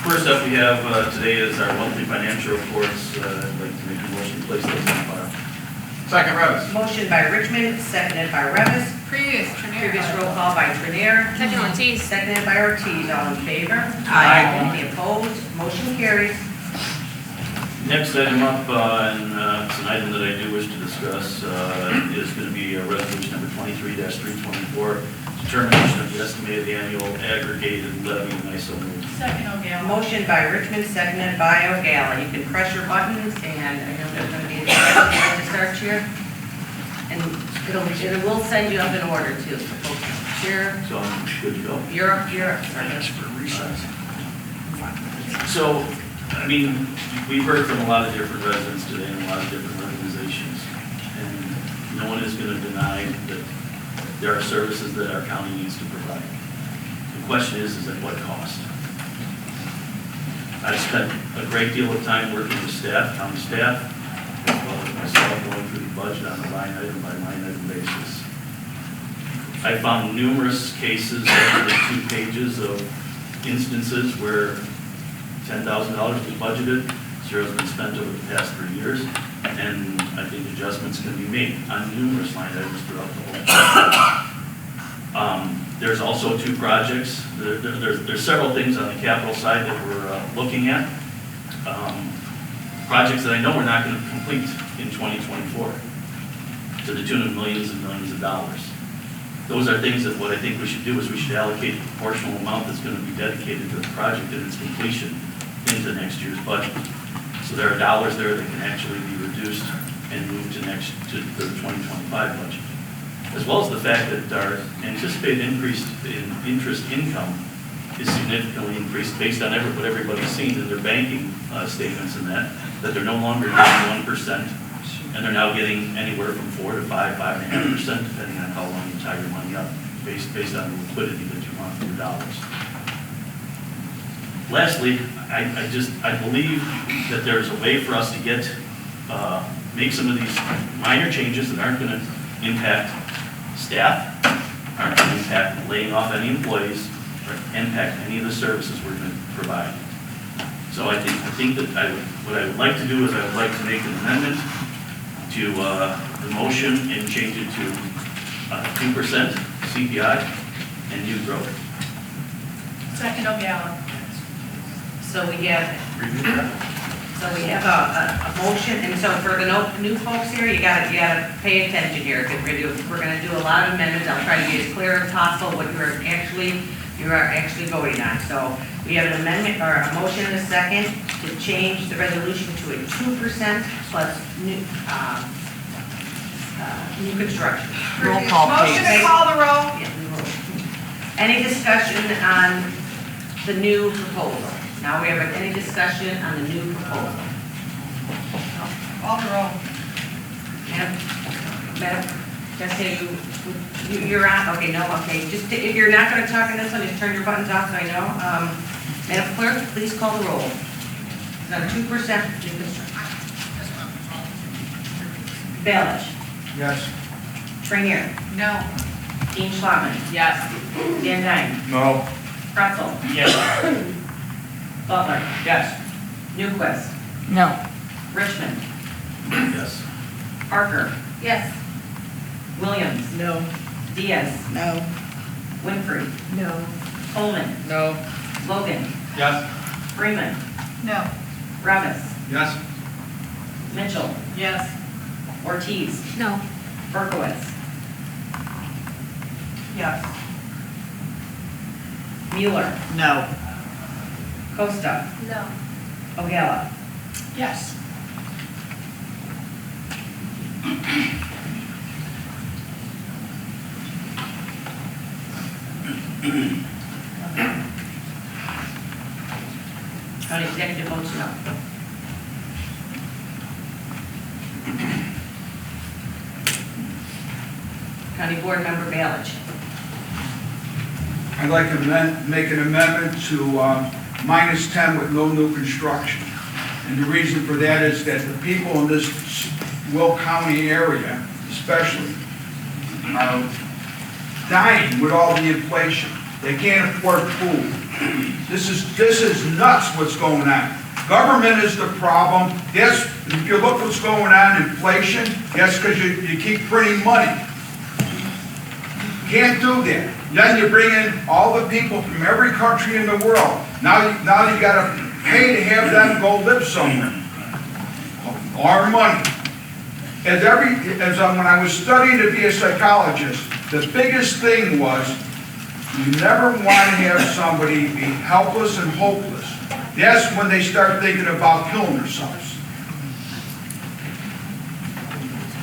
First up we have today is our monthly financial reports. I'd like to make a motion to place those on file. Second, Revis. Motion by Richmond, seconded by Revis. Previous Trenier. Previous roll call by Trenier. Second Ortiz. Seconded by Ortiz. All in favor? Aye. Any opposed? Motion carries. Next item up, and it's an item that I do wish to discuss, is going to be resolution number 23-324, determination of the estimated annual aggregated levy, and I so move. Second O'Gara. Motion by Richmond, seconded by O'Gala. You can press your buttons, and I know there's going to be a discussion to start here. And it will send you up in order too. So folks, here, So I'm good to go. you're up. Sorry. For recess. So, I mean, we've heard from a lot of different residents today and a lot of different organizations, and no one is going to deny that there are services that our county needs to provide. The question is at what cost? I've spent a great deal of time working with staff, county staff, as well as myself, going through the budget on a line item by line item basis. I found numerous cases over the 2 pages of instances where $10,000 was budgeted, zero's been spent over the past 3 years, and I think adjustments can be made on numerous line items throughout the whole. There's also 2 projects. There's several things on the capital side that we're looking at. Projects that I know we're not going to complete in 2024 to the tune of millions and millions of dollars. Those are things that what I think we should do is we should allocate a proportional amount that's going to be dedicated to the project and its completion into next year's budget. So there are dollars there that can actually be reduced and moved to the 2025 budget. As well as the fact that our anticipated increase in interest income is significantly increased based on what everybody's seen in their banking statements and that they're no longer getting 1%, and they're now getting anywhere from 4 to 5.5%, depending on how long you tie your money up, based on the liquidity that you want for your dollars. Lastly, I believe that there's a way for us to make some of these minor changes that aren't going to impact staff, aren't going to impact laying off any employees, or impact any of the services we're going to provide. So I think that what I would like to do is I would like to make an amendment to the motion and change it to 2% CPI and new growth. Second O'Gara. So we have a motion, and so for the new folks here, you gotta pay attention here, because we're gonna do a lot of amendments. I'll try to be as clear as possible what you are actually voting on. So we have an amendment, or a motion and a second to change the resolution to a 2% plus new construction. Roll call, please. Motion to call the roll. Yeah, we will. Any discussion on the new proposal? Now we have any discussion on the new proposal? Call the roll. Madam, Jessica, you're on, okay, no, okay, just, if you're not gonna talk on this one, just turn your buttons off so I know. Madam Clerk, please call the roll. It's on 2% new construction. Balich. Yes. Trenier. No. Dean Schlotman. Yes. Dan Dine. No. Pretzel. Yes. Butler. Yes. Newquist. No. Richmond. Yes. Parker. Yes. Williams. No. Diaz. No. Winfrey. No. Coleman. No. Logan. Yes. Freeman. No. Revis. Yes. Mitchell. Yes. Ortiz. No. Berkowitz. Yes. Mueller. No. Costa. No. O'Gala. Yes. County Executive votes no. County Board Member Balich. I'd like to make an amendment to -10 with no new construction. And the reason for that is that the people in this Will County area, especially, are dying with all the inflation. They can't afford food. This is nuts what's going on. Government is the problem. Yes, if you look what's going on, inflation, yes, because you keep printing money. Can't do that. Then you bring in all the people from every country in the world. Now you gotta pay to have them go live somewhere. Our money. When I was studying to be a psychologist, the biggest thing was you never want to have somebody be helpless and hopeless. That's when they start thinking about killing themselves.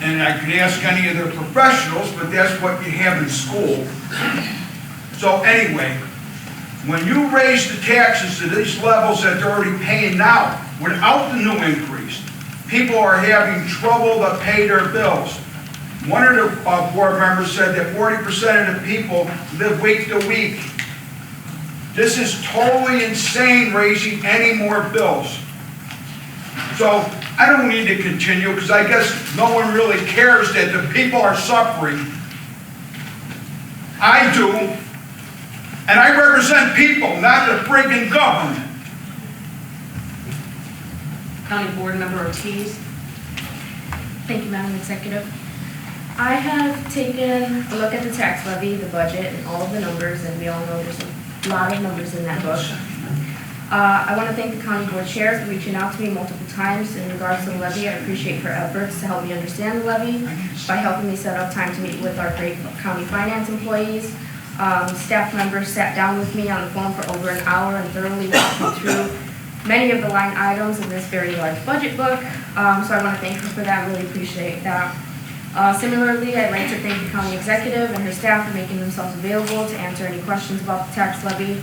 And I could ask any of the professionals, but that's what you have in school. So anyway, when you raise the taxes to these levels that they're already paying now, without the new increase, people are having trouble to pay their bills. One of the board members said that 40% of the people live week to week. This is totally insane, raising any more bills. So I don't need to continue because I guess no one really cares that the people are suffering. I do. And I represent people, not the friggin' government. County Board Member Ortiz. Thank you, Madam Executive. I have taken a look at the tax levy, the budget, and all of the numbers, and we all know there's a lot of numbers in that book. I want to thank the county board chairs for reaching out to me multiple times in regards to the levy. I appreciate her efforts to help me understand the levy by helping me set up time to meet with our great county finance employees. Staff members sat down with me on the phone for over an hour and thoroughly walked me through many of the line items in this very large budget book. So I want to thank her for that. Really appreciate that. Similarly, I'd like to thank the county executive and her staff for making themselves available to answer any questions about the tax levy.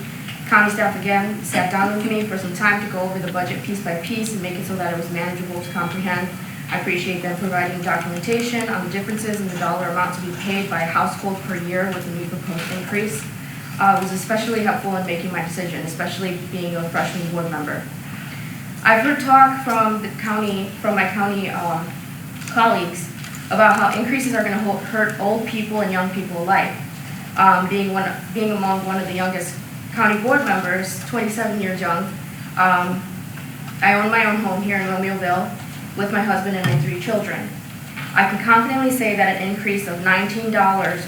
County staff again sat down with me for some time to go over the budget piece by piece and make it so that it was manageable to comprehend. I appreciate them providing documentation on the differences in the dollar amount to be paid by household per year with the new proposed increase. It was especially helpful in making my decision, especially being a freshman board member. I've heard talk from my county colleagues about how increases are going to hurt old people and young people alike. Being among one of the youngest county board members, 27 years young, I own my own home here in Romeoville with my husband and my 3 children. I can confidently say that an increase of $19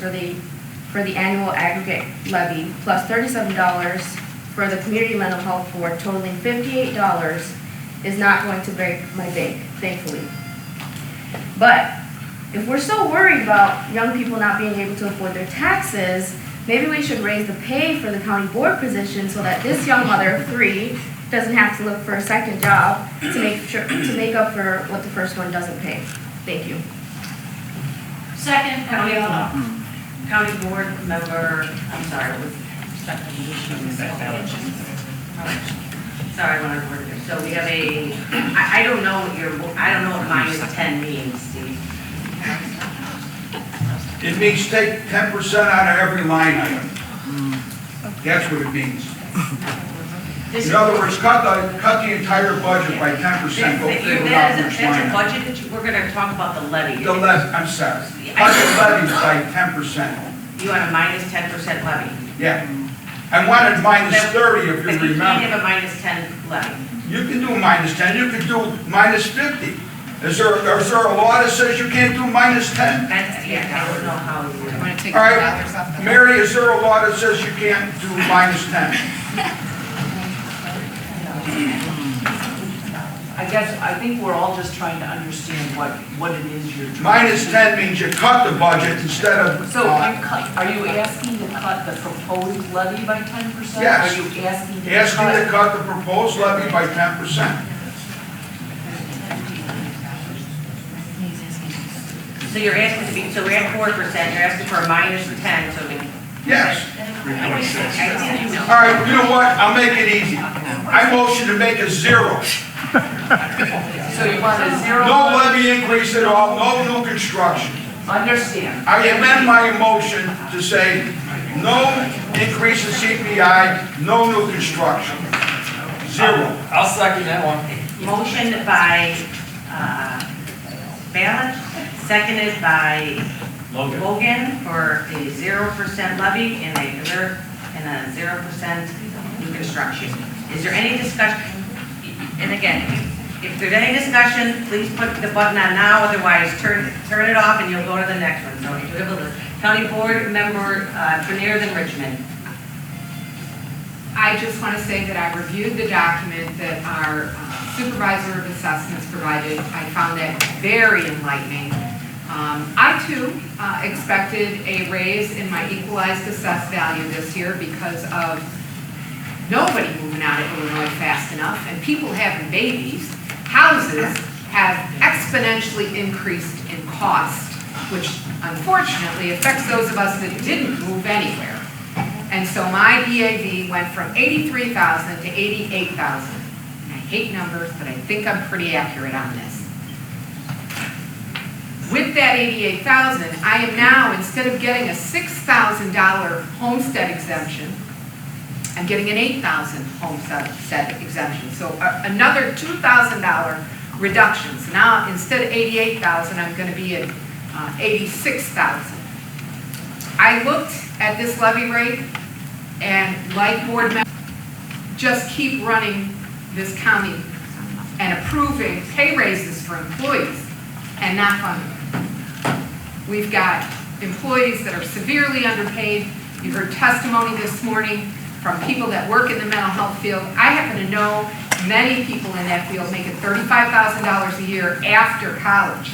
for the annual aggregate levy plus $37 for the community mental health board, totaling $58, is not going to break my bank, thankfully. But if we're so worried about young people not being able to afford their taxes, maybe we should raise the pay for the county board position so that this young mother of 3 doesn't have to look for a second job to make up for what the first one doesn't pay. Thank you. Second, O'Gara. County Board Member, I'm sorry, what was Sorry, when I worded it. So we have I don't know what minus 10 means, Steve. It means take 10% out of every line item. That's what it means. In other words, cut the entire budget by 10%. Go figure out which line item. That's a budget we're going to talk about the levy. I'm sorry. Cut the levy by 10%. You want a minus 10% levy? Yeah. I wanted minus 30 if you But you can't remember. have a minus 10 levy. You can do minus 10, you can do minus 50. Is there a law that says you can't do minus 10? That's, yeah, I don't know how you would. I'm going to take All $2 right, off the. Mary, is there a law that says you can't do minus 10? I think we're all just trying to understand what it is you're trying. Minus 10 means you cut the budget instead of. So are you asking to cut the proposed levy by 10%? Yes. Are you asking to Asking to cut? cut the proposed levy by 10%. So you're asking to be, so we're at 4%, you're asking for a minus 10, so we. Yes. I think you know. All right, you know what? I'll make it easy. I motion to make a 0. So you want a 0? No levy increase at all, no new construction. Understand. I amend my motion to say no increase in CPI, no new construction. 0. I'll second that one. Motion by Balich, seconded by Logan. Logan for a 0% levy and a then 0% new construction. Is there any discussion? And again, if there's any discussion, please put the button on now, otherwise turn it off and you'll go to the next one. So if you have a list. County Board Member Berners and Richmond. I just want to say that I reviewed the document that our supervisor of assessments provided. I found that very enlightening. I too expected a raise in my equalized assessed value this year because of nobody moving out of Illinois fast enough and people having babies. Houses have exponentially increased in cost, which unfortunately affects those of us that didn't move anywhere. And so my EAV went from 83,000 to 88,000. And I hate numbers, but I think I'm pretty accurate on this. With that 88,000, I am now, instead of getting a $6,000 homestead exemption, I'm getting an $8,000 homestead exemption. So another $2,000 reduction. So now instead of 88,000, I'm going to be at 86,000. I looked at this levy rate and, like board members, just keep running this county and approving pay raises for employees and not funding them. We've got employees that are severely underpaid. You heard testimony this morning from people that work in the mental health field. I happen to know many people in that field making $35,000 a year after college.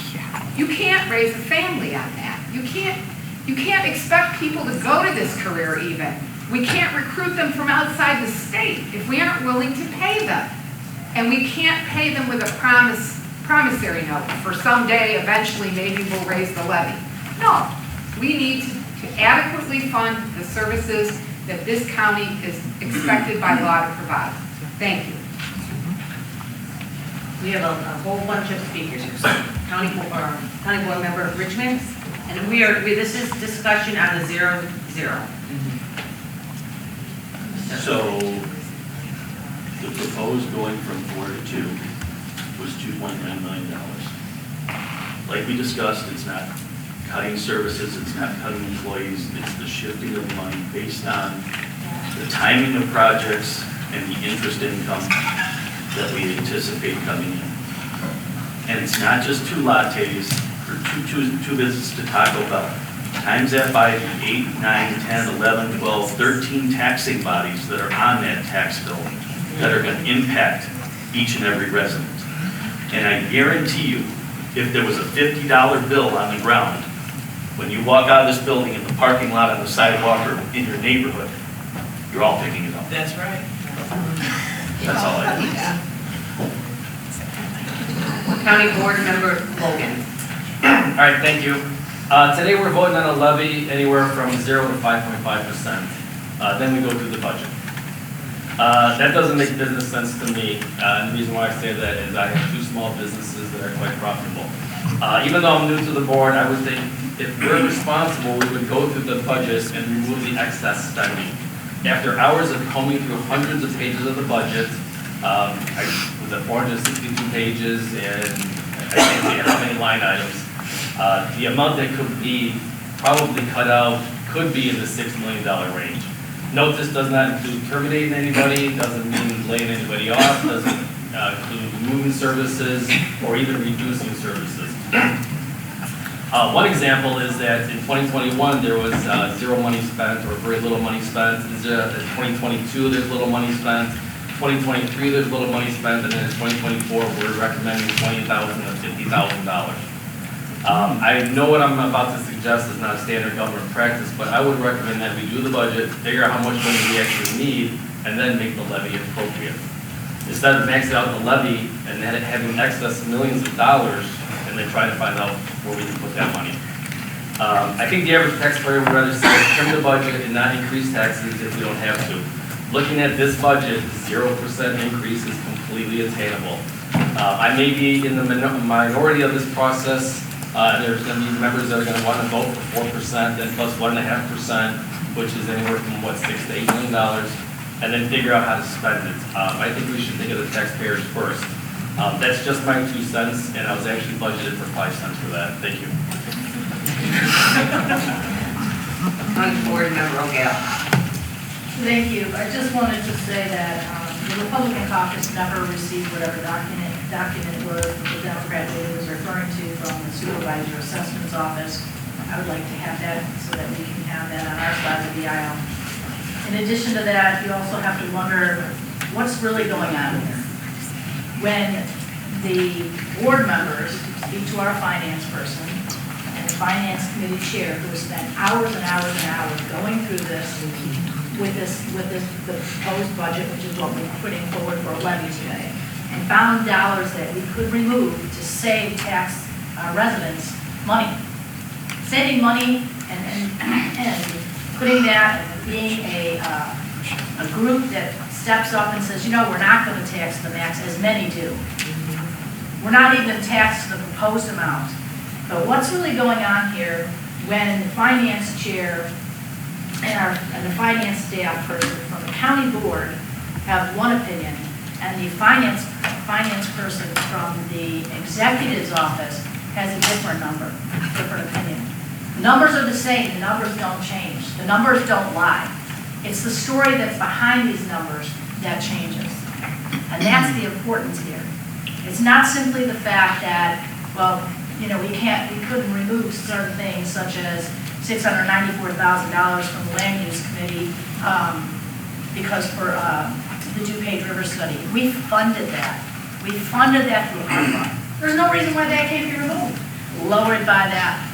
You can't raise a family on that. You can't expect people to go to this career even. We can't recruit them from outside the state if we aren't willing to pay them. And we can't pay them with a promissory note for someday, eventually, maybe we'll raise the levy. No, we need to adequately fund the services that this county is expected by law to provide. Thank you. We have a whole bunch of speakers here. So, County Board Member Richmond, and this is discussion on the 0-0. So the proposed going from 4 to 2 was $2.9 million. Like we discussed, it's not cutting services, it's not cutting employees, it's the shifting of money based on the timing of projects and the interest income that we anticipate coming in. And it's not just 2 lattes or two visits to Taco Bell. Times that by the 8, 9, 10, 11, 12, 13 taxing bodies that are on that tax bill that are going to impact each and every resident. And I guarantee you, if there was a $50 bill on the ground, when you walk out of this building in the parking lot, on the sidewalk, or in your neighborhood, you're all picking it up. That's right. That's all I have. County Board Member Logan. All right, thank you. Today we're voting on a levy anywhere from 0 to 5.5%. Then we go through the budget. That doesn't make business sense to me. And the reason why I say that is I have 2 small businesses that are quite profitable. Even though I'm new to the board, I would think if we're responsible, we would go through the budget and remove the excess spending. After hours of combing through hundreds of pages of the budget, I was at 462 pages and I can't say how many line items. The amount that could be probably cut out could be in the $6 million range. Note this does not include terminating anybody, doesn't mean laying anybody off, doesn't include moving services or even reducing services. One example is that in 2021 there was zero money spent or very little money spent. In 2022 there's little money spent. 2023 there's little money spent, and then in 2024 we're recommending $20,000 to $50,000. I know what I'm about to suggest is not standard government practice, but I would recommend that we do the budget, figure out how much money we actually need, and then make the levy appropriate. Instead of maxing out the levy and then having excess millions of dollars, and then trying to find out where we can put that money. I think the average taxpayer would rather say trim the budget and not increase taxes if we don't have to. Looking at this budget, 0% increase is completely attainable. I may be in the minority of this process. There's going to be members that are going to want to vote for 4% and plus 1.5%, which is anywhere from $6 to $8 million, and then figure out how to spend it. I think we should think of the taxpayers first. That's just my 2 cents, and I was actually budgeted for 5 cents for that. Thank you. County Board Member O'Gale. Thank you. I just wanted to say that the Republican caucus never received whatever document was that the Democrat leader was referring to from the supervisor assessment's office. I would like to have that so that we can have that on our side of the aisle. In addition to that, you also have to wonder what's really going on here. When the board members speak to our finance person and the finance committee chair who has spent hours and hours and hours going through this with the proposed budget, which is what we're putting forward for a levy today, and found dollars that we could remove to save tax residents money. Saving money and putting that and being a group that steps up and says, you know, we're not going to tax the max, as many do. We're not even taxed the proposed amount. But what's really going on here when the finance chair and the finance staff person from the county board have one opinion, and the finance person from the executive's office has a different opinion. The numbers are the same, the numbers don't change. The numbers don't lie. It's the story that's behind these numbers that changes. And that's the importance here. It's not simply the fact that, well, you know, we couldn't remove certain things such as $694,000 from the land use committee because for the DuPage River study. We funded that. We funded that through ARPA. There's no reason why that can't be removed. Lowered by that.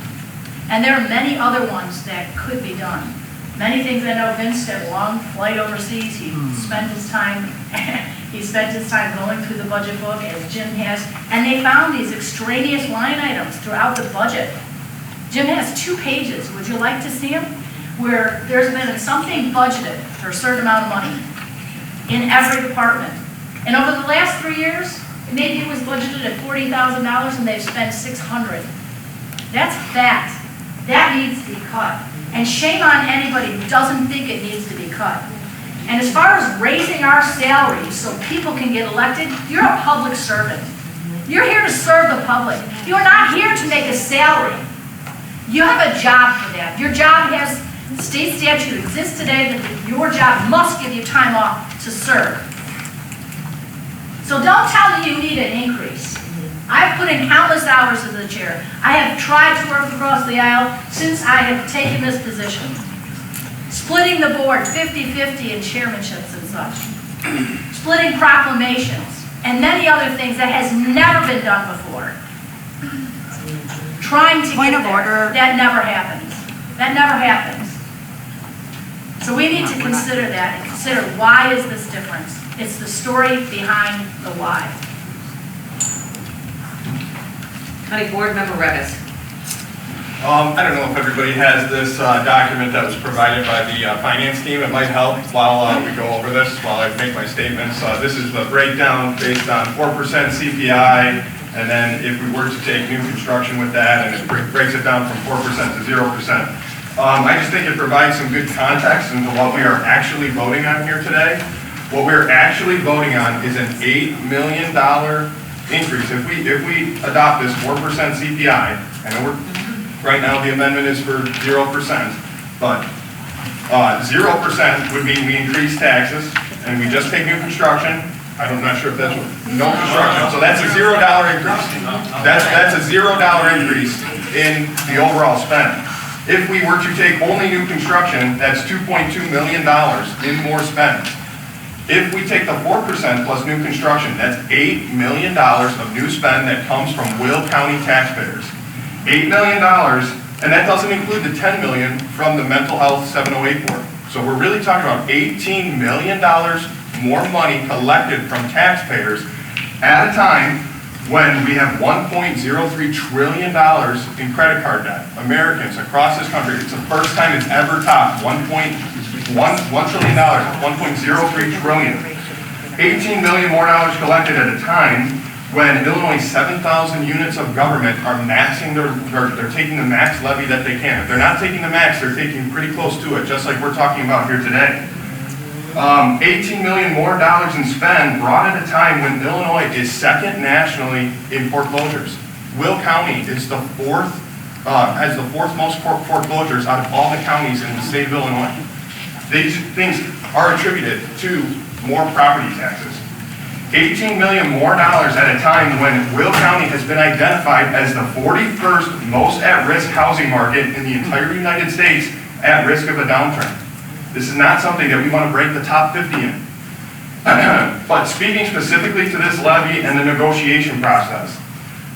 And there are many other ones that could be done. Many things. I know Vince had a long flight overseas. He spent his time going through the budget book, as Jim has, and they found these extraneous line items throughout the budget. Jim has 2 pages. Would you like to see them? Where there's been something budgeted for a certain amount of money in every department. And over the last 3 years, maybe it was budgeted at $40,000 and they've spent $600. That's fact. That needs to be cut. And shame on anybody who doesn't think it needs to be cut. And as far as raising our salaries so people can get elected, you're a public servant. You're here to serve the public. You're not here to make a salary. You have a job for that. Your job has, state statute exists today that your job must give you time off to serve. So don't tell me you need an increase. I've put in countless hours as the chair. I have tried to work across the aisle since I have taken this position. Splitting the board 50-50 in chairmanships and such. Splitting proclamations and many other things that has never been done before. Trying to Point get of there. order. That never happens. That never happens. So we need to consider that and consider why is this difference. It's the story behind the why. County Board Member Revis. I don't know if everybody has this document that was provided by the finance team. It might help while we go over this, while I make my statements. This is the breakdown based on 4% CPI, and then if we were to take new construction with that, and it breaks it down from 4% to 0%. I just think it provides some good context into what we are actually voting on here today. What we're actually voting on is an $8 million increase. If we adopt this 4% CPI, I know right now the amendment is for 0%, but 0% would mean we increase taxes, and we just take new construction. I'm not sure if that's what, no construction. So that's a $0 increase. That's a $0 increase in the overall spend. If we were to take only new construction, that's $2.2 million in more spend. If we take the 4% plus new construction, that's $8 million of new spend that comes from Will County taxpayers. $8 million, and that doesn't include the $10 million from the Mental Health 708 Board. So we're really talking about $18 million more money collected from taxpayers at a time when we have $1.03 trillion in credit card debt. Americans across this country, it's the first time it's ever topped $1 trillion, $1.03 trillion. 18 million more dollars collected at a time when Illinois' 7,000 units of government are maxing they're taking the max levy that they can. If they're not taking the max, they're taking pretty close to it, just like we're talking about here today. 18 million more dollars in spend brought at a time when Illinois is second nationally in foreclosures. Will County is the fourth, has the fourth most foreclosures out of all the counties in the state of Illinois. These things are attributed to more property taxes. 18 million more dollars at a time when Will County has been identified as the 41st most at-risk housing market in the entire United States at risk of a downturn. This is not something that we want to break the top 50 in. But speaking specifically to this levy and the negotiation process,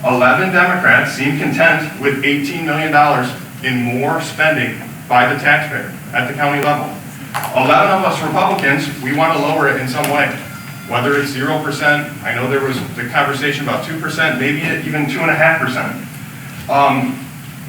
11 Democrats seem content with $18 million in more spending by the taxpayer at the county level. 11 of us Republicans, we want to lower it in some way. Whether it's 0%, I know there was the conversation about 2%, maybe even 2.5%.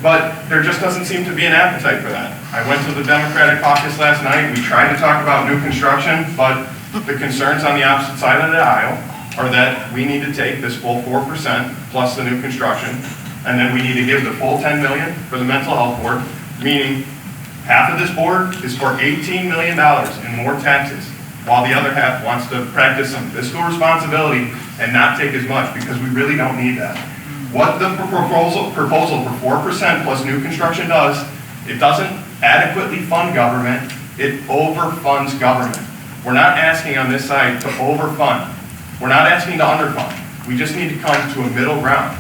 But there just doesn't seem to be an appetite for that. I went to the Democratic caucus last night. We tried to talk about new construction, but the concerns on the opposite side of the aisle are that we need to take this full 4% plus the new construction, and then we need to give the full $10 million for the mental health board, meaning half of this board is for $18 million in more taxes, while the other half wants to practice some fiscal responsibility and not take as much, because we really don't need that. What the proposal for 4% plus new construction does, it doesn't adequately fund government, it overfunds government. We're not asking on this side to overfund. We're not asking to underfund. We just need to come to a middle ground.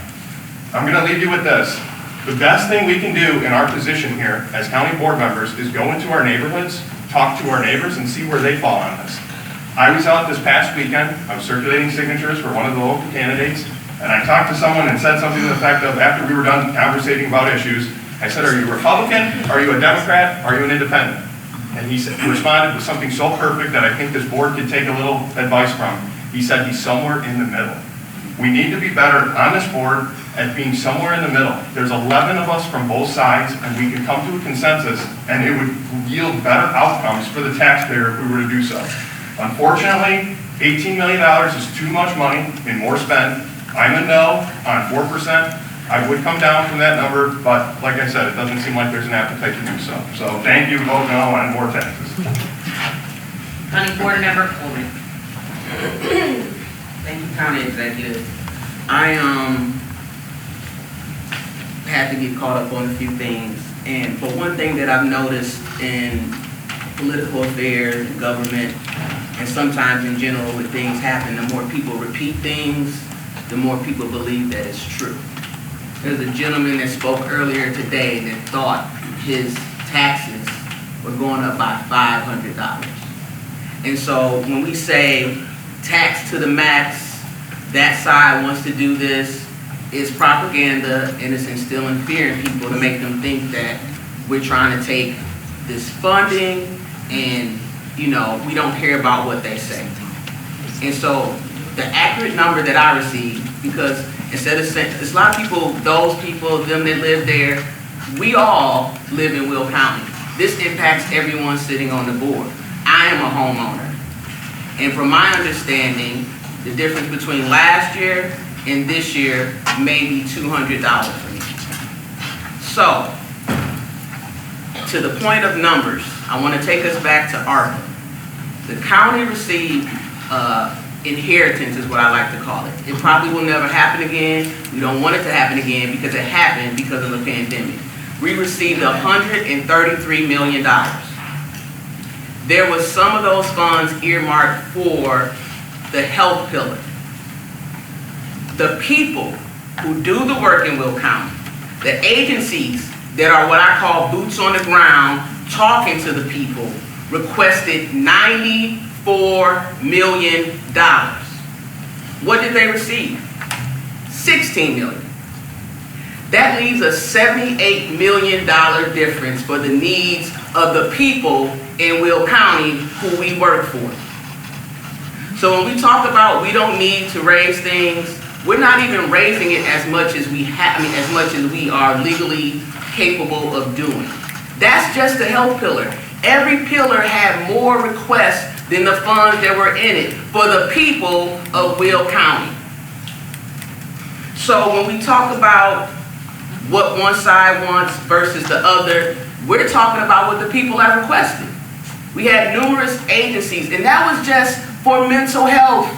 I'm going to leave you with this. The best thing we can do in our position here as county board members is go into our neighborhoods, talk to our neighbors, and see where they fall on this. I was out this past weekend. I was circulating signatures for one of the local candidates, and I talked to someone and said something to the effect of, after we were done conversating about issues, I said, "Are you a Republican? Are you a Democrat? Are you an independent?" And he responded with something so perfect that I think this board could take a little advice from. He said he's somewhere in the middle. We need to be better on this board at being somewhere in the middle. There's 11 of us from both sides, and we can come to a consensus, and it would yield better outcomes for the taxpayer if we were to do so. Unfortunately, $18 million is too much money in more spend. I'm a no on 4%. I would come down from that number, but like I said, it doesn't seem like there's an appetite to do so. So thank you, vote no on more taxes. County Board Member Coleman. Thank you, County Executive. I had to get caught up on a few things. And for one thing that I've noticed in political affairs, government, and sometimes in general when things happen, the more people repeat things, the more people believe that it's true. There's a gentleman that spoke earlier today that thought his taxes were going up by $500. And so when we say tax to the max, that side wants to do this, it's propaganda, and it's instilling fear in people to make them think that we're trying to take this funding and, you know, we don't care about what they say. And so the accurate number that I received, because instead of saying, there's a lot of people, those people, them that live there, we all live in Will County. This impacts everyone sitting on the board. I am a homeowner. And from my understanding, the difference between last year and this year may be $200 for me. So, to the point of numbers, I want to take us back to ARPA. The county received inheritance is what I like to call it. It probably will never happen again. We don't want it to happen again because it happened because of the pandemic. We received $133 million. There was some of those funds earmarked for the health pillar. The people who do the work in Will County, the agencies that are what I call boots on the ground, talking to the people, requested $94 million. What did they receive? $16 million. That leaves a $78 million difference for the needs of the people in Will County who we work for. So when we talk about we don't need to raise things, we're not even raising it as much as we have, as much as we are legally capable of doing. That's just the health pillar. Every pillar had more requests than the funds that were in it for the people of Will County. So when we talk about what one side wants versus the other, we're talking about what the people have requested. We had numerous agencies, and that was just for mental health.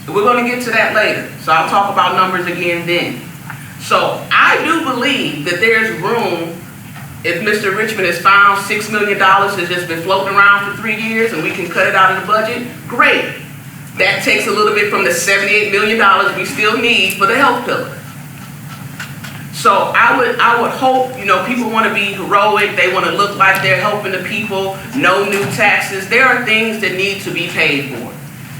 We're going to get to that later, so I'll talk about numbers again then. So I do believe that there's room If Mr. Richmond has found $6 million that's just been floating around for 3 years and we can cut it out of the budget, great. That takes a little bit from the $78 million we still need for the health pillar. So I would hope, you know, people want to be heroic, they want to look like they're helping the people, no new taxes. There are things that need to be paid for.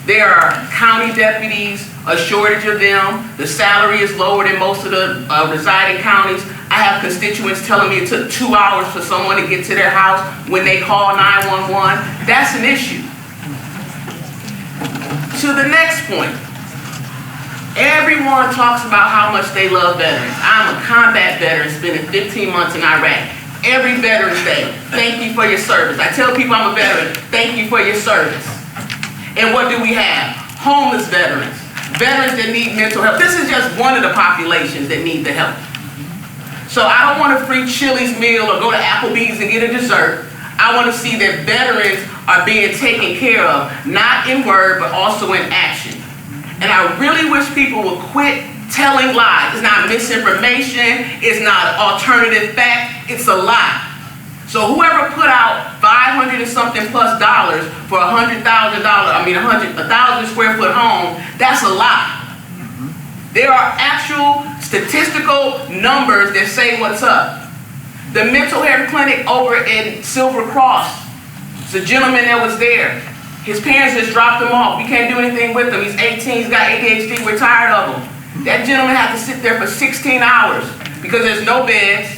There are county deputies, a shortage of them. The salary is lower than most of the residing counties. I have constituents telling me it took 2 hours for someone to get to their house when they call 911. That's an issue. To the next point. Everyone talks about how much they love veterans. I'm a combat veteran spending 15 months in Iraq. Every Veterans Day, thank you for your service. I tell people I'm a veteran, thank you for your service. And what do we have? Homeless veterans. Veterans that need mental health. This is just one of the populations that need the help. So I don't want a free Chili's meal or go to Applebee's and get a dessert. I want to see that veterans are being taken care of, not in word, but also in action. And I really wish people would quit telling lies. It's not misinformation, it's not alternative fact, it's a lie. So whoever put out $500 and something plus dollars for $100,000, a 1,000 square foot home, that's a lie. There are actual statistical numbers that say what's up. The mental health clinic over in Silver Cross, it's a gentleman that was there. His parents just dropped him off. We can't do anything with him. He's 18, he's got ADHD, we're tired of him. That gentleman had to sit there for 16 hours because there's no beds.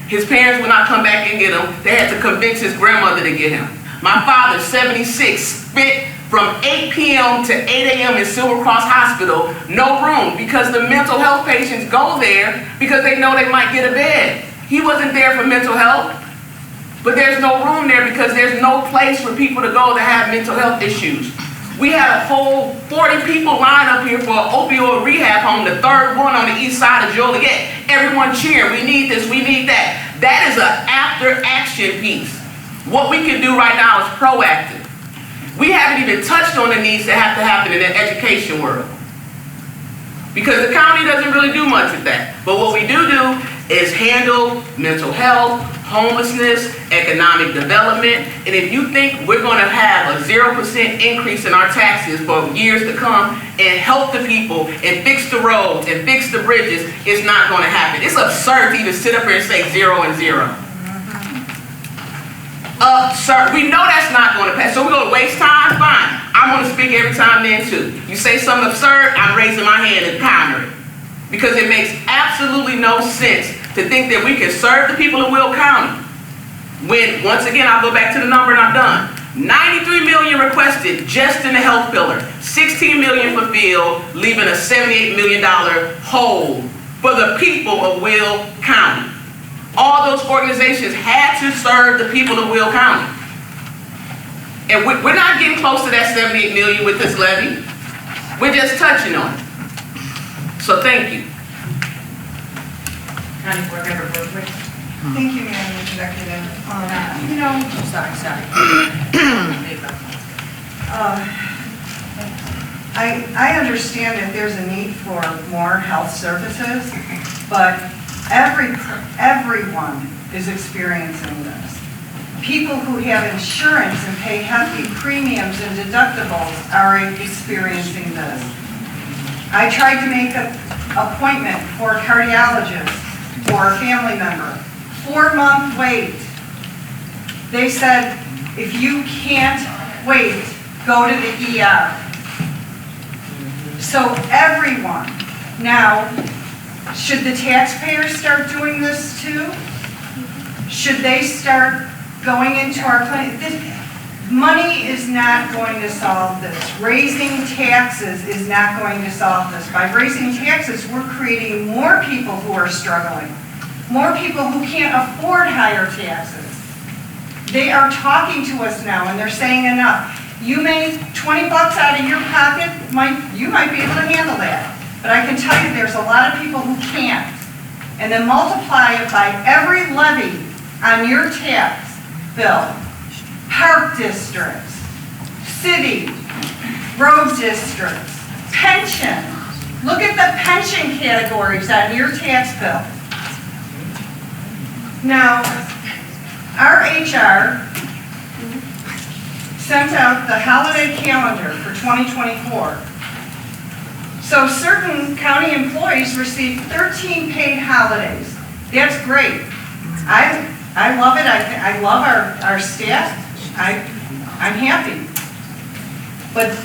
His parents would not come back and get him. They had to convince his grandmother to get him. My father, 76, spent from 8 p.m. to 8 a.m. in Silver Cross Hospital, no room, because the mental health patients go there because they know they might get a bed. He wasn't there for mental health. But there's no room there because there's no place for people to go that have mental health issues. We had a whole 40 people line up here for an opioid rehab home, the third one on the east side of Joliet. Everyone cheering, we need this, we need that. That is an after action piece. What we can do right now is proactive. We haven't even touched on the needs that have to happen in the education world. Because the county doesn't really do much of that. But what we do is handle mental health, homelessness, economic development, and if you think we're going to have a 0% increase in our taxes for years to come and help the people and fix the roads and fix the bridges, it's not going to happen. It's absurd to even sit up here and say 0 and 0. Absurd. We know that's not going to pass. So we're going to waste time? Fine. I'm going to speak every time then too. You say something absurd, I'm raising my hand and counter it. Because it makes absolutely no sense to think that we can serve the people of Will County when, once again, I'll go back to the number and I'm done. $93 million requested just in the health pillar, $16 million fulfilled, leaving a $78 million hole for the people of Will County. All those organizations had to serve the people of Will County. And we're not getting close to that $78 million with this levy. We're just touching on it. So thank you. County Board Member Brooklyn. Thank you, Madam Executive. I understand that there's a need for more health services, but everyone is experiencing this. People who have insurance and pay hefty premiums and deductibles are experiencing this. I tried to make an appointment for a cardiologist or a family member. 4-month wait. They said, if you can't wait, go to the ER. So everyone, now, should the taxpayers start doing this too? Should they start going into our clinic? Money is not going to solve this. Raising taxes is not going to solve this. By raising taxes, we're creating more people who are struggling, more people who can't afford higher taxes. They are talking to us now and they're saying enough. You make 20 bucks out of your pocket, you might be able to handle that. But I can tell you there's a lot of people who can't. And then multiply it by every levy on your tax bill. Park districts, city, road districts, pension. Look at the pension categories on your tax bill. Now, our HR sent out the holiday calendar for 2024. So certain county employees receive 13 paid holidays. That's great. I love it. I love our staff. I'm happy. But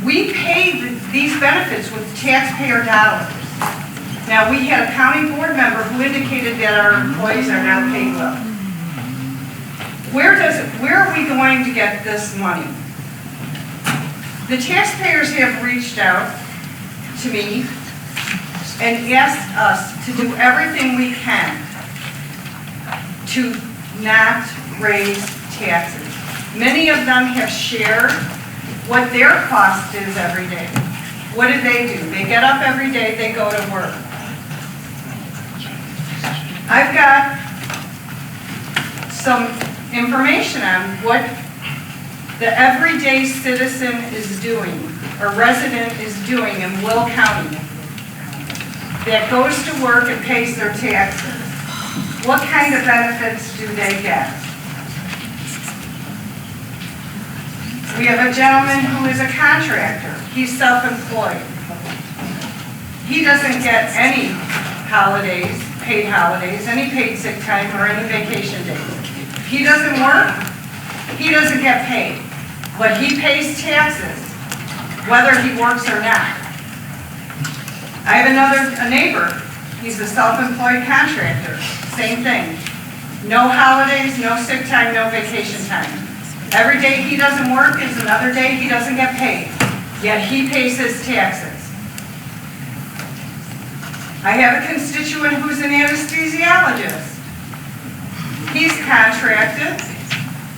we pay these benefits with taxpayer dollars. Now, we had a county board member who indicated that our employees are not paid well. Where are we going to get this money? The taxpayers have reached out to me and asked us to do everything we can to not raise taxes. Many of them have shared what their cost is every day. What do? They get up every day, they go to work. I've got some information on what the everyday citizen is doing, or resident is doing in Will County that goes to work and pays their taxes. What kind of benefits do they get? We have a gentleman who is a contractor. He's self-employed. He doesn't get any holidays, paid holidays, any paid sick time, or any vacation days. He doesn't work, he doesn't get paid, but he pays taxes, whether he works or not. I have a neighbor, he's a self-employed contractor, same thing. No holidays, no sick time, no vacation time. Every day he doesn't work is another day he doesn't get paid, yet he pays his taxes. I have a constituent who's an anesthesiologist. He's contracted.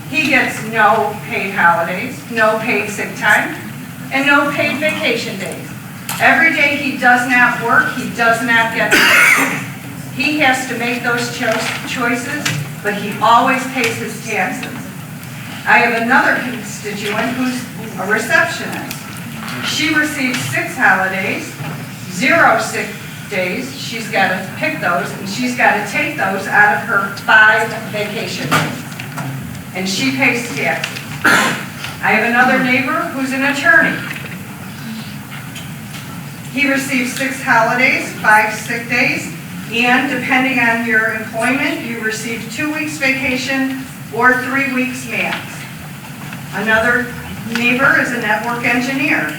He gets no paid holidays, no paid sick time, and no paid vacation days. Every day he does not work, he does not get paid. He has to make those choices, but he always pays his taxes. I have another constituent who's a receptionist. She receives 6 holidays, 0 sick days. She's got to pick those, and she's got to take those out of her 5 vacation days. And she pays taxes. I have another neighbor who's an attorney. He receives 6 holidays, 5 sick days, and depending on your employment, you receive 2 weeks vacation or 3 weeks max. Another neighbor is a network engineer.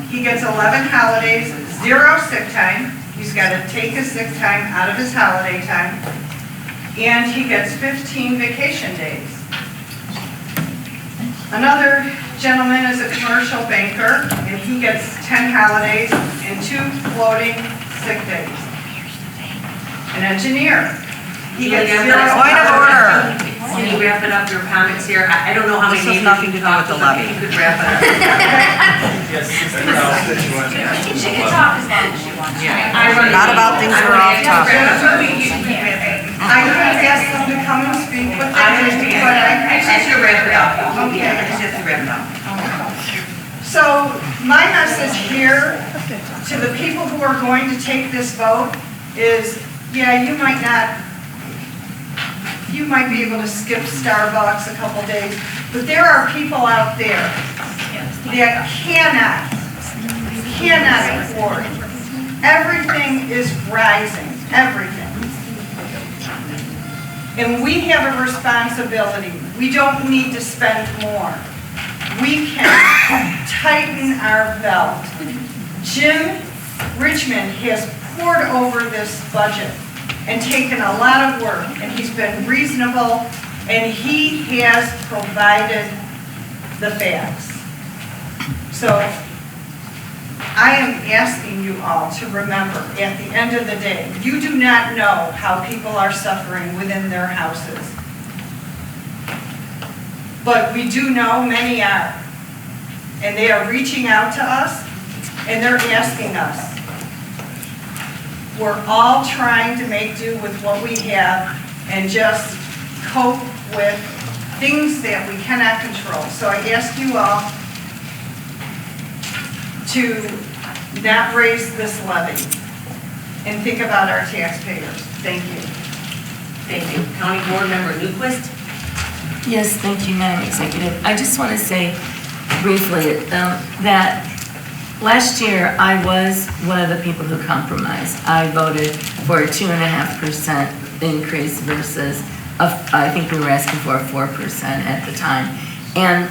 He gets 11 holidays, 0 sick time. He's got to take his sick time out of his holiday time. And he gets 15 vacation days. Another gentleman is a commercial banker, and he gets 10 holidays and 2 floating sick days. An engineer, he gets 0 Point of order. holidays. Can you wrap it up, your comments here? I don't know how many names you can talk to, but you could wrap it up. Yes, She can talk as long as she wants. Not about things that are off topic. I could have asked them to come and speak, but I they didn't, understand. but I just have to wrap it up. Okay. I just have to wrap it up. So my message here to the people who are going to take this vote is, yeah, you might be able to skip Starbucks a couple days, but there are people out there that cannot afford. Everything is rising, everything. And we have a responsibility. We don't need to spend more. We can tighten our belt. Jim Richmond has poured over this budget and taken a lot of work, and he's been reasonable, and he has provided the facts. So I am asking you all to remember, at the end of the day, you do not know how people are suffering within their houses. But we do know many are. And they are reaching out to us, and they're asking us. We're all trying to make do with what we have and just cope with things that we cannot control. So I ask you all to not raise this levy and think about our taxpayers. Thank you. Thank you. County Board Member Newquist? Yes, thank you, Madam Executive. I just want to say briefly that last year I was one of the people who compromised. I voted for a 2.5% increase versus, I think we were asking for a 4% at the time. And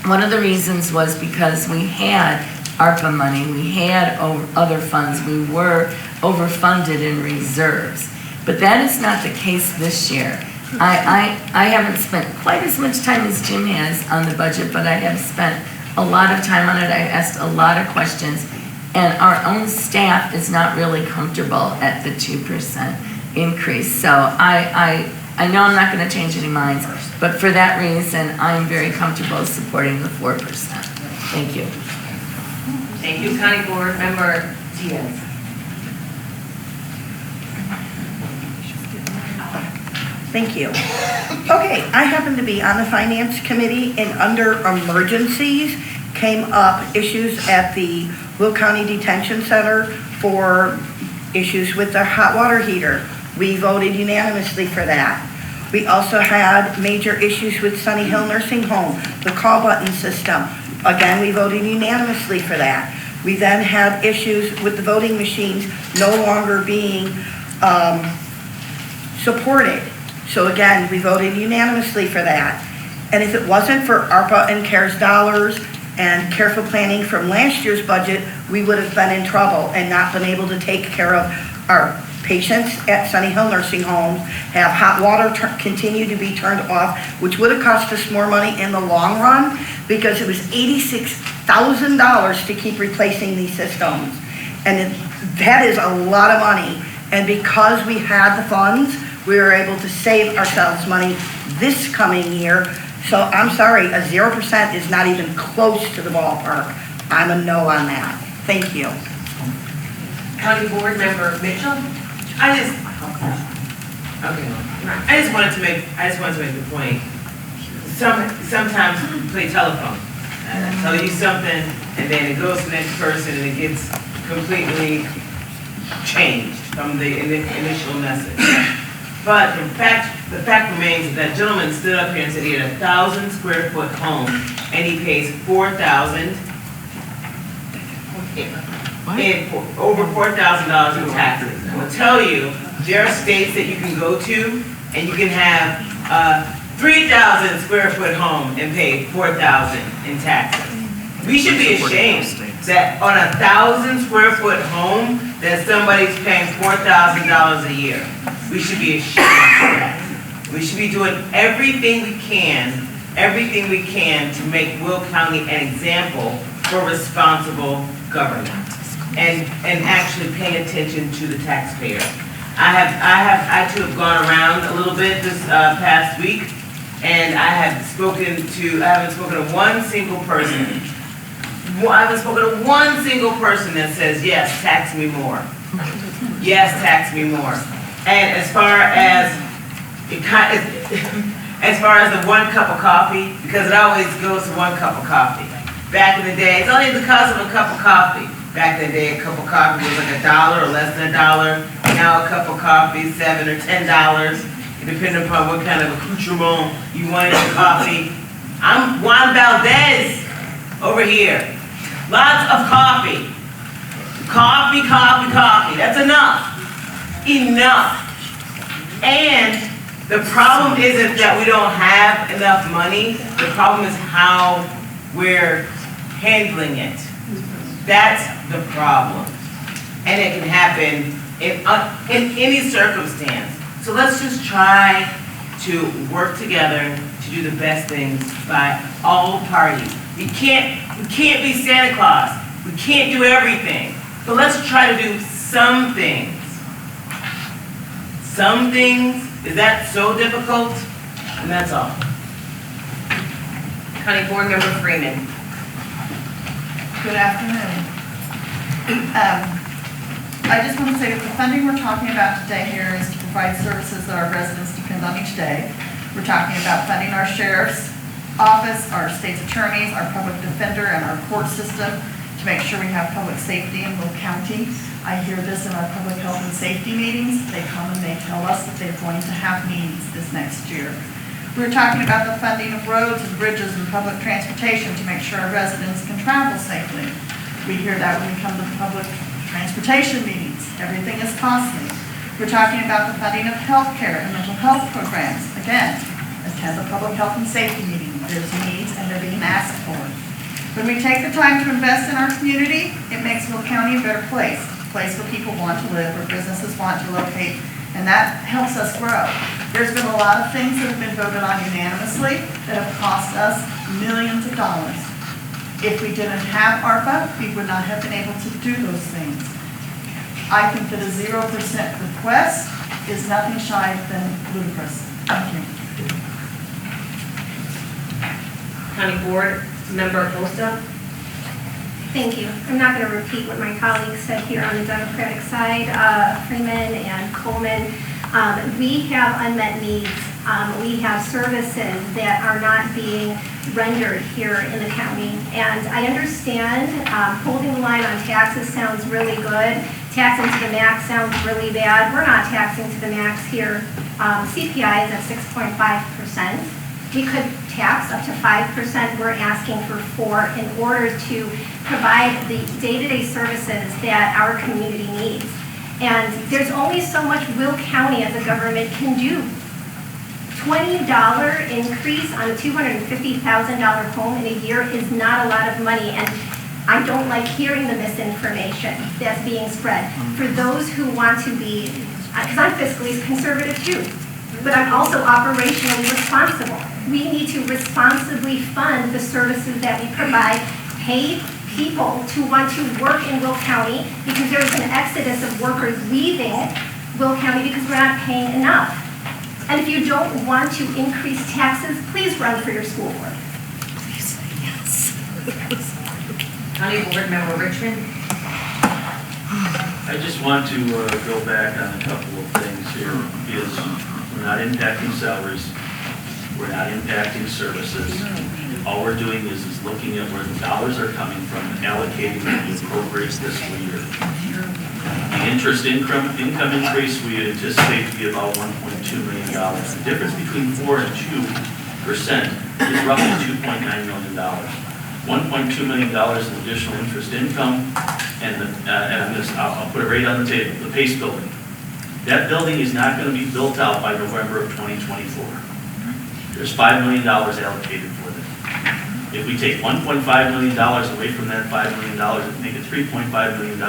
one of the reasons was because we had ARPA money, we had other funds, we were overfunded in reserves. But that is not the case this year. I haven't spent quite as much time as Jim has on the budget, but I have spent a lot of time on it. I asked a lot of questions, and our own staff is not really comfortable at the 2% increase. So I know I'm not going to change any minds, but for that reason, I'm very comfortable supporting the 4%. Thank you. Thank you. County Board Member Diaz? Thank you. Okay, I happen to be on the Finance Committee, and under emergencies came up issues at the Will County Detention Center for issues with their hot water heater. We voted unanimously for that. We also had major issues with Sunny Hill Nursing Home, the call button system. Again, we voted unanimously for that. We then had issues with the voting machines no longer being supported. So again, we voted unanimously for that. And if it wasn't for ARPA and CARES dollars and careful planning from last year's budget, we would have been in trouble and not been able to take care of our patients at Sunny Hill Nursing Homes, have hot water continue to be turned off, which would have cost us more money in the long run because it was $86,000 to keep replacing these systems. And that is a lot of money. And because we had the funds, we were able to save ourselves money this coming year. So I'm sorry, a 0% is not even close to the ballpark. I'm a no on that. Thank you. County Board Member Mitchell? I just wanted to make the point. Sometimes we play telephone. And I tell you something, and then it goes to the next person, and it gets completely changed from the initial message. But the fact remains that gentleman stood up here and said he had a 1,000 square foot home, and he pays $4,000 over $4,000 in taxes. I will tell you, there are states that you can go to, and you can have a 3,000 square foot home and pay $4,000 in taxes. We should be ashamed that on a 1,000 square foot home, that somebody's paying $4,000 a year. We should be ashamed of that. We should be doing everything we can to make Will County an example for responsible government and actually paying attention to the taxpayer. I too have gone around a little bit this past week, and I haven't spoken to one single person. I haven't spoken to one single person that says, yes, tax me more. Yes, tax me more. And as far as the 1 cup of coffee, because it always goes to 1 cup of coffee. Back in the day, it's only the cost of a cup of coffee. Back in the day, a cup of coffee was like $1 or less than $1. Now a cup of coffee is $7 or $10, depending upon what kind of accoutrement you want in your coffee. I'm Juan Valdez over here. Lots of coffee. Coffee, coffee, coffee. That's enough. Enough. And the problem isn't that we don't have enough money. The problem is how we're handling it. That's the problem. And it can happen in any circumstance. So let's just try to work together to do the best things by all parties. We can't be Santa Claus. We can't do everything. But let's try to do some things. Some things, is that so difficult? And that's all. County Board Member Freeman. Good afternoon. I just want to say that the funding we're talking about today here is to provide services that our residents depend on each day. We're talking about funding our sheriff's office, our state's attorneys, our public defender, and our court system to make sure we have public safety in Will County. I hear this in our public health and safety meetings. They come and they tell us that they're going to have meetings this next year. We're talking about the funding of roads and bridges and public transportation to make sure our residents can travel safely. We hear that when we come to public transportation meetings. Everything is costly. We're talking about the funding of healthcare and mental health programs. Again, attend the public health and safety meeting. There's needs and they're being asked for. When we take the time to invest in our community, it makes Will County a better place, a place where people want to live, where businesses want to locate, and that helps us grow. There's been a lot of things that have been voted on unanimously that have cost us millions of dollars. If we didn't have ARPA, we would not have been able to do those things. I think that a 0% request is nothing shy than ludicrous. Thank you. County Board Member Costa. Thank you. I'm not going to repeat what my colleagues said here on the Democratic side, Freeman and Coleman. We have unmet needs. We have services that are not being rendered here in the county. And I understand holding the line on taxes sounds really good. Taxing to the max sounds really bad. We're not taxing to the max here. CPI is at 6.5%. We could tax up to 5%. We're asking for 4% in order to provide the day-to-day services that our community needs. And there's only so much Will County as a government can do. $20 increase on a $250,000 home in a year is not a lot of money. And I don't like hearing the misinformation that's being spread. For those who want to be, because I'm fiscally conservative too, but I'm also operationally responsible. We need to responsibly fund the services that we provide, pay people to want to work in Will County because there's an exodus of workers leaving Will County because we're not paying enough. And if you don't want to increase taxes, please run for your school board. Please say yes. County Board Member Richmond. I just want to go back on a couple of things here. We're not impacting salaries. We're not impacting services. All we're doing is looking at where the dollars are coming from and allocating them to appropriate fiscal year. The interest income increase we anticipate to be about $1.2 million. The difference between 4% and 2% is roughly $2.9 million. $1.2 million in additional interest income, and I'll put it right on the table, the Pace building. That building is not going to be built out by November of 2024. There's $5 million allocated for that. If we take $1.5 million away from that $5 million and make it $3.5 million,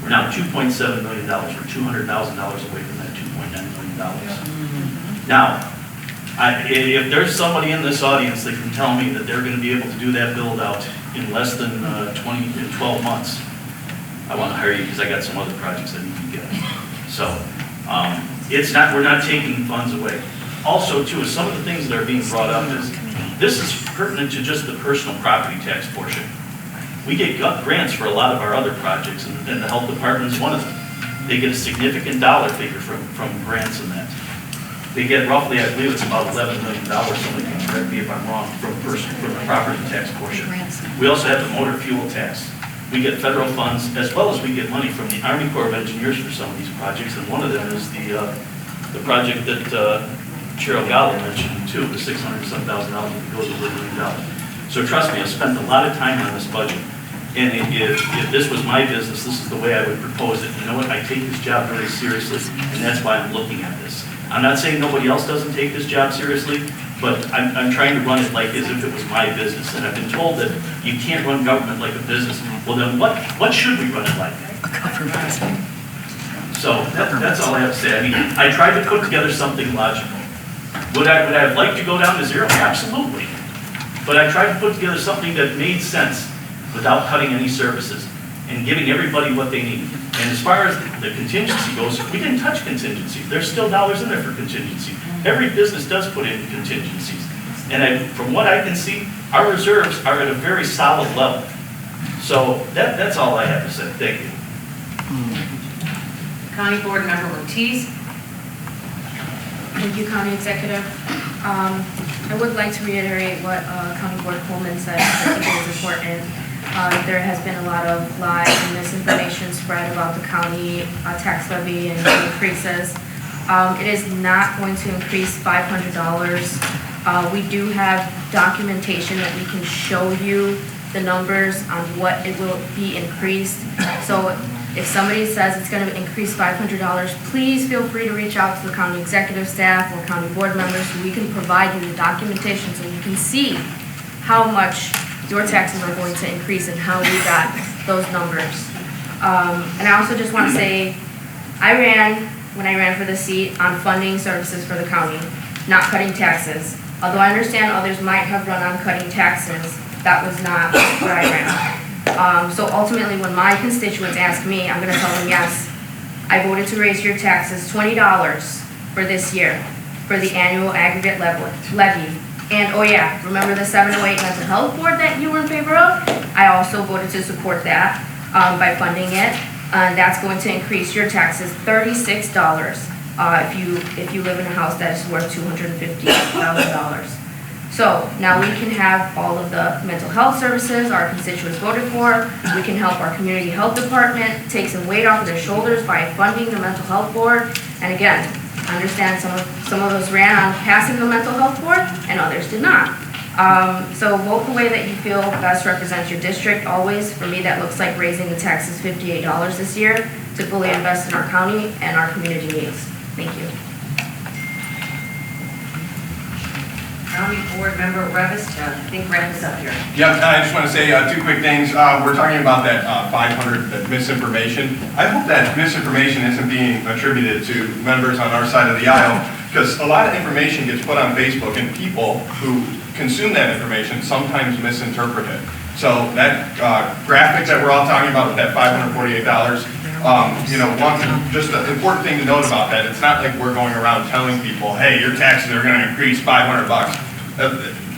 we're now $2.7 million. We're $200,000 away from that $2.9 million. Now, if there's somebody in this audience that can tell me that they're going to be able to do that build out in less than 12 months, I want to hire you because I got some other projects I need to get. So we're not taking funds away. Also, too, is some of the things that are being brought up is this is pertinent to just the personal property tax portion. We get grants for a lot of our other projects, and the health department is one of them. They get a significant dollar figure from grants in that. They get roughly, I believe it's about $11 million, somebody can correct me if I'm wrong, from the property tax portion. We also have the motor fuel tax. We get federal funds, as well as we get money from the Army Corps of Engineers for some of these projects, and one of them is the project that Cheryl Gallo mentioned too, the $600-some thousand that goes over $1 million. So trust me, I've spent a lot of time on this budget. And if this was my business, this is the way I would propose it. You know what, I take this job very seriously, and that's why I'm looking at this. I'm not saying nobody else doesn't take this job seriously, but I'm trying to run it like as if it was my business. And I've been told that you can't run government like a business. Well then, what should we run it like? A government. So that's all I have to say. I mean, I tried to put together something logical. Would I have liked to go down to zero? Absolutely. But I tried to put together something that made sense without cutting any services and giving everybody what they need. And as far as the contingency goes, we didn't touch contingency. There's still dollars in there for contingency. Every business does put in contingencies. And from what I can see, our reserves are at a very solid level. So that's all I have to say. Thank you. County Board Member Ortiz. Thank you, County Executive. I would like to reiterate what County Board Coleman said. I think it was important. There has been a lot of lies and misinformation spread about the county tax levy and the increases. It is not going to increase $500. We do have documentation that we can show you the numbers on what it will be increased. So if somebody says it's going to increase $500, please feel free to reach out to the county executive staff or county board members so we can provide you the documentation so you can see how much your taxes are going to increase and how we got those numbers. And I also just want to say, when I ran for the seat, on funding services for the county, not cutting taxes. Although I understand others might have run on cutting taxes, that was not what I ran. So ultimately, when my constituents ask me, I'm going to tell them, yes, I voted to raise your taxes $20 for this year for the annual aggregate levy. And oh yeah, remember the 708 mental health board that you were in favor of? I also voted to support that by funding it. That's going to increase your taxes $36 if you live in a house that is worth $250,000. So now we can have all of the mental health services our constituents voted for. We can help our community health department take some weight off of their shoulders by funding the mental health board. And again, I understand some of us ran on passing the mental health board and others did not. So vote the way that you feel best represents your district. Always, for me, that looks like raising the taxes $58 this year to fully invest in our county and our community needs. Thank you. County Board Member Revis, I think Revis up here. Yeah, I just want to say two quick things. We're talking about that 500 that misinformation. I hope that misinformation isn't being attributed to members on our side of the aisle, because a lot of information gets put on Facebook and people who consume that information sometimes misinterpret it. So that graphic that we're all talking about with that $548, just an important thing to note about that, it's not like we're going around telling people, hey, your taxes are going to increase $500.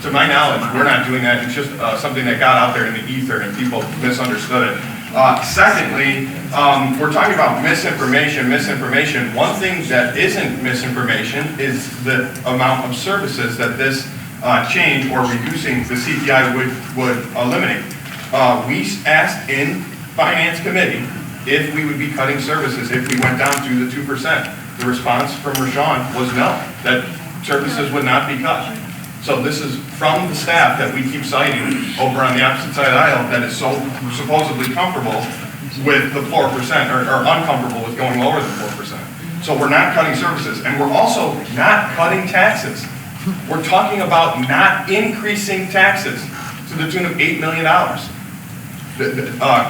To my knowledge, we're not doing that. It's just something that got out there in the ether and people misunderstood it. Secondly, we're talking about misinformation. One thing that isn't misinformation is the amount of services that this change or reducing the CPI would eliminate. We asked in Finance Committee if we would be cutting services if we went down to the 2%. The response from Rashawn was no, that services would not be cut. So this is from the staff that we keep citing over on the opposite side of the aisle that is so supposedly comfortable with the 4% or uncomfortable with going lower than 4%. So we're not cutting services, and we're also not cutting taxes. We're talking about not increasing taxes to the tune of $8 million.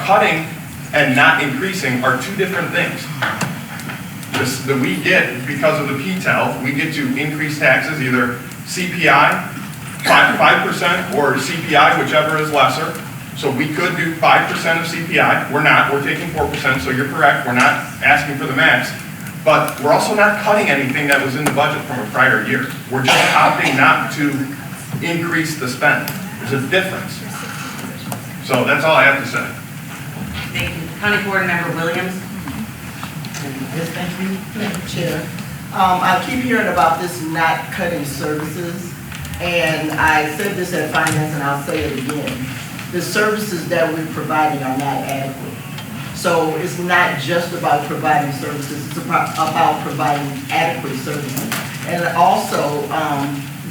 Cutting and not increasing are two different things. That we get, because of the PTEL, we get to increase taxes, either CPI, 5% or CPI, whichever is lesser. So we could do 5% of CPI. We're not, we're taking 4%, so you're correct, we're not asking for the max. But we're also not cutting anything that was in the budget from a prior year. We're just opting not to increase the spend. There's a difference. So that's all I have to say. Thank you. County Board Member Williams. Yes, thank you, Chair. I keep hearing about this not cutting services, and I said this at Finance, and I'll say it again. The services that we're providing are not adequate. So it's not just about providing services, it's about providing adequate services. And also,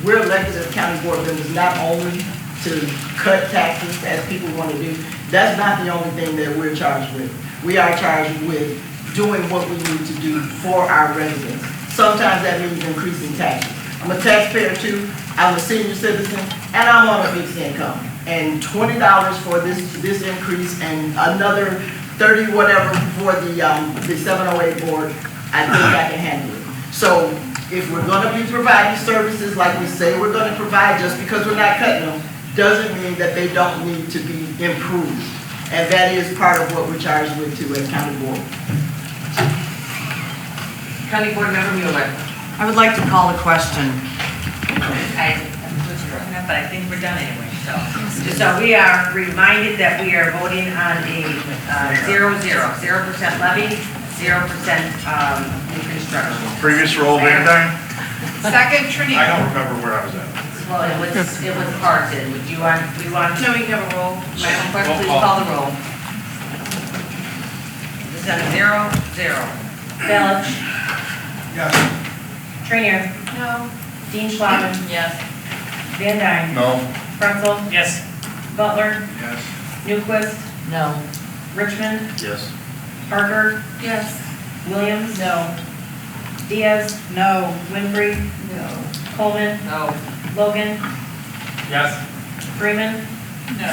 we're elected as county board members not only to cut taxes as people want to do. That's not the only thing that we're charged with. We are charged with doing what we need to do for our residents. Sometimes that means increasing taxes. I'm a taxpayer too, I'm a senior citizen, and I'm on a fixed income. And $20 for this increase and another 30 whatever for the 708 board, I think I can handle it. So if we're gonna be providing services like we say we're gonna provide, just because we're not cutting them, doesn't mean that they don't need to be improved. And that is part of what we're charged with too as county board. County Board Member Mueller. I would like to call the question. I was broken up, but I think we're done anyway. So we are reminded that we are voting on a 0% levy, 0% new construction. Previous roll, Van Dyne? Second, Trinity. I don't remember where I was at. Well, it was parted. Would you want, we want? No, we can have a roll. Madam Clerk, please call the roll. This is on 0-0. Balich. Yes. Trainier. No. Dean Schwaben. Yes. Van Dyne. No. Pretzel. Yes. Butler. Yes. Newquist. No. Richmond. Yes. Parker. Yes. Williams. No. Diaz. No. Winfrey. No. Coleman. No. Logan. Yes. Freeman. No.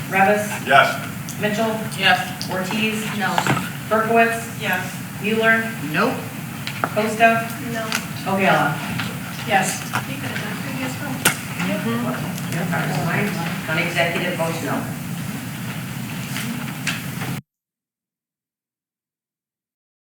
Revis. Yes. Mitchell. Yes. Ortiz. No. Berkowitz. Yes. Mueller. Nope. Costa. No. O'Gala. Yes. You could have done previous vote. On executive vote, no.